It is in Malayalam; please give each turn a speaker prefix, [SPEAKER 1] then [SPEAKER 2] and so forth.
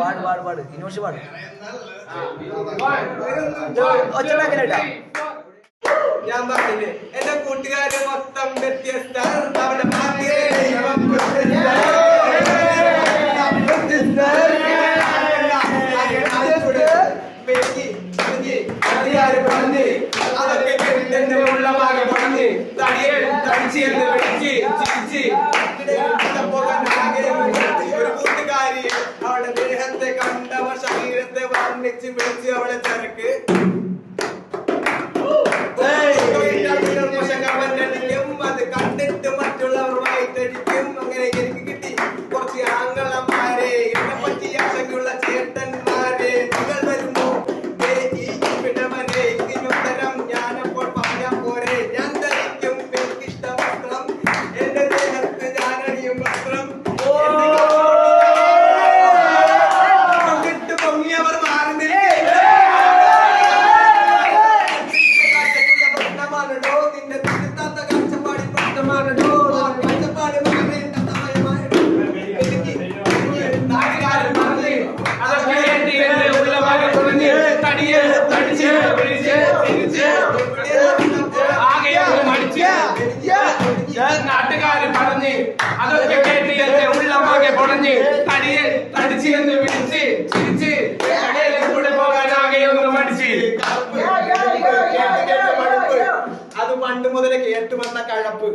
[SPEAKER 1] പാട് പാട് പാട് ഇനോഷ് പാട് ഒച്ചണ്ടാക്കണേട്ടാ.
[SPEAKER 2] ഞാൻ പറഞ്ഞില്ലേ എന്റെ കൂട്ടുകാര് മൊത്തം വ്യത്യസ്ത ഒരു കൂട്ടുകാരി അവളുടെ ദേഹത്തെ കണ്ടവ ശരീരത്തെ വർണ്ണിച്ച് വിളിച്ച് അവളെ തിരക്ക് അത് കണ്ടിട്ട് മറ്റുള്ളവർ വായിട്ടടിക്കും. അങ്ങനെ എനിക്ക് കിട്ടി കുറച്ച് ആംഗളന്മാരെ എന്നെ പറ്റി ആശങ്കയുള്ള ചേട്ടന്മാരെ. നിങ്ങൾ വരുമ്പോ ഇതിനുത്തരം ഞാനപ്പോൾ പറയാൻ പോരെ. ഞാൻ ധരിക്കും എനിക്കിഷ്ട വസ്ത്രം, എന്റെ ദേഹത്ത് ഞാനണിയും വസ്ത്രം. കണ്ടിട്ട് പൊങ്ങിയവർ മാറുന്നില്ല.
[SPEAKER 3] നാട്ടുകാര് പറഞ്ഞ് അതൊക്കെ കേട്ട് എന്റെ ഉള്ളമാകെ പൊടഞ്ഞ് തടിയെ തടിച്ച് എന്ന് വിളിച്ച് ചിരിച്ച് കടയിലെ കൂടെ പോകാനാകെ ഒന്ന് മടിച്ച്.
[SPEAKER 2] അത് പണ്ട് മുതലേ കേട്ടു വന്ന കഴപ്പ്.